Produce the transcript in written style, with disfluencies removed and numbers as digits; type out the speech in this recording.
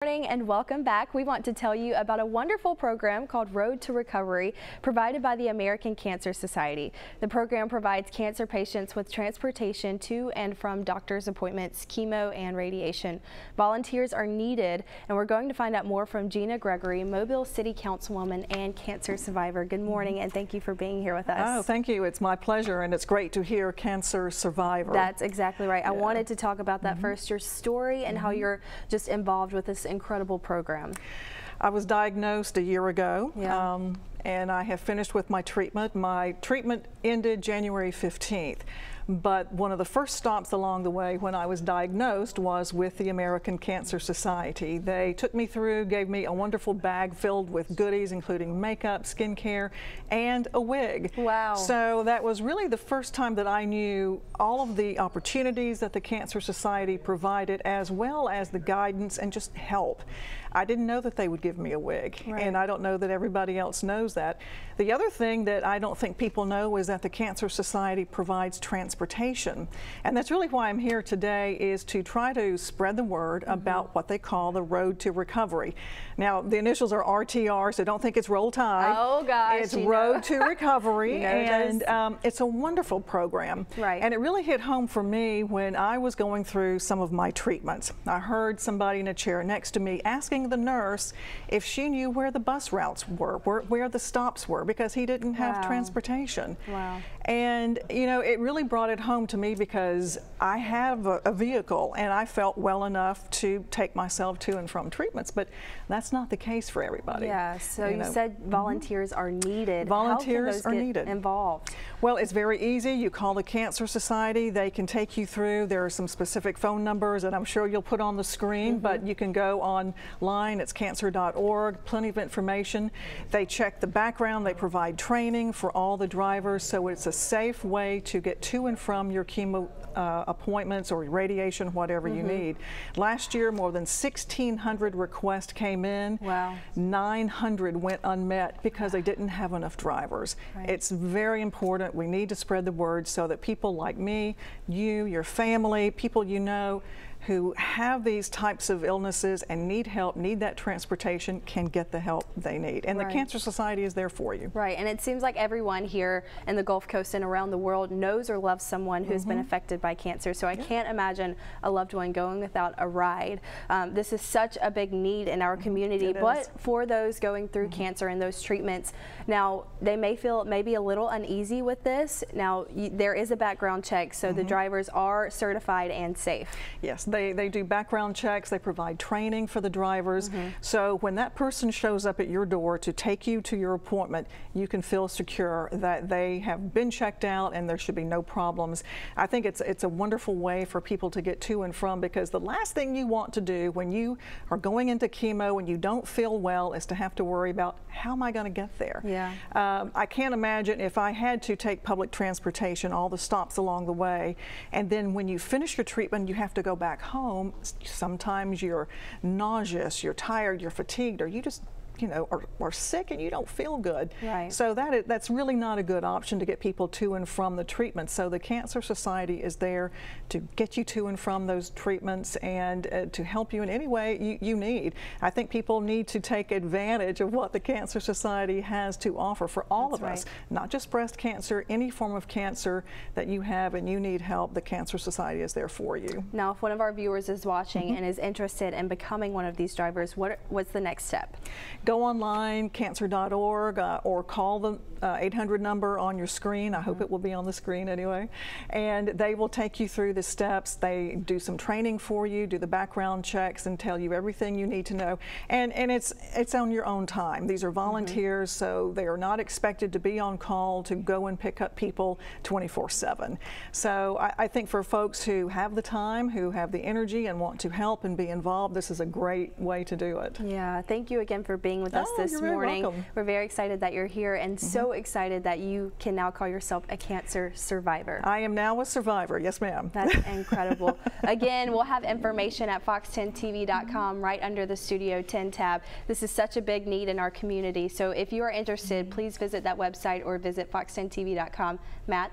Morning and welcome back. We want to tell you about a wonderful program called Road to Recovery provided by the American Cancer Society. The program provides cancer patients with transportation to and from doctor's appointments, chemo, and radiation. Volunteers are needed, and we're going to find out more from Gina Gregory, Mobile City Councilwoman and cancer survivor. Good morning and thank you for being here with us. Oh, thank you. It's my pleasure, and it's great to hear cancer survivor. That's exactly right. I wanted to talk about that first, your story and how you're just involved with this incredible program. I was diagnosed a year ago, and I have finished with my treatment. My treatment ended January 15th. But one of the first stops along the way when I was diagnosed was with the American Cancer Society. They took me through, gave me a wonderful bag filled with goodies, including makeup, skincare, and a wig. Wow. So that was really the first time that I knew all of the opportunities that the Cancer Society provided, as well as the guidance and just help. I didn't know that they would give me a wig, and I don't know that everybody else knows that. The other thing that I don't think people know is that the Cancer Society provides transportation, and that's really why I'm here today, is to try to spread the word about what they call the Road to Recovery. Now, the initials are RTR, so don't think it's Roll Tide. Oh gosh, it's Road to Recovery, and it's a wonderful program. And it really hit home for me when I was going through some of my treatments. I heard somebody in a chair next to me asking the nurse if she knew where the bus routes were, where the stops were, because he didn't have transportation. And you know, it really brought it home to me because I have a vehicle and I felt well enough to take myself to and from treatments, but that's not the case for everybody. So you said volunteers are needed. Volunteers are needed. Involved? Well, it's very easy. You call the Cancer Society. They can take you through. There are some specific phone numbers that I'm sure you'll put on the screen, but you can go online. It's cancer.org. Plenty of information. They check the background. They provide training for all the drivers, so it's a safe way to get to and from your chemo appointments or radiation, whatever you need. Last year, more than 1,600 requests came in. 900 went unmet because they didn't have enough drivers. It's very important. We need to spread the word so that people like me, you, your family, people you know, who have these types of illnesses and need help, need that transportation, can get the help they need. And the Cancer Society is there for you. And it seems like everyone here in the Gulf Coast and around the world knows or loves someone who's been affected by cancer. So I can't imagine a loved one going without a ride. This is such a big need in our community, but for those going through cancer and those treatments, now they may feel maybe a little uneasy with this. Now there is a background check, so the drivers are certified and safe. Yes. They do background checks, they provide training for the drivers, so when that person shows up at your door to take you to your appointment, you can feel secure that they have been checked out and there should be no problems. I think it's a wonderful way for people to get to and from, because the last thing you want to do when you are going into chemo and you don't feel well is to have to worry about, how am I going to get there? I can't imagine if I had to take public transportation, all the stops along the way, and then when you finish your treatment you have to go back home. Sometimes you're nauseous, you're tired, you're fatigued, or you just are sick and you don't feel good. So that's really not a good option to get people to and from the treatment. So the Cancer Society is there to get you to and from those treatments and to help you in any way you need. I think people need to take advantage of what the Cancer Society has to offer for all of us, not just breast cancer, any form of cancer that you have and you need help, the Cancer Society is there for you. Now, if one of our viewers is watching and is interested in becoming one of these drivers, what's the next step? Go online, cancer.org, or call the 800 number on your screen. I hope it will be on the screen anyway. And they will take you through the steps. They do some training for you, do the background checks, and tell you everything you need to know. And it's on your own time. These are volunteers, so they are not expected to be on call to go and pick up people 24/7. So I think for folks who have the time, who have the energy and want to help and be involved, this is a great way to do it. Thank you again for being with us this morning. We're very excited that you're here and so excited that you can now call yourself a cancer survivor. I am now a survivor. Yes, ma'am. That's incredible. Again, we'll have information at fox10tv.com right under the Studio 10 tab. This is such a big need in our community. So if you are interested, please visit that website or visit fox10tv.com. Matt?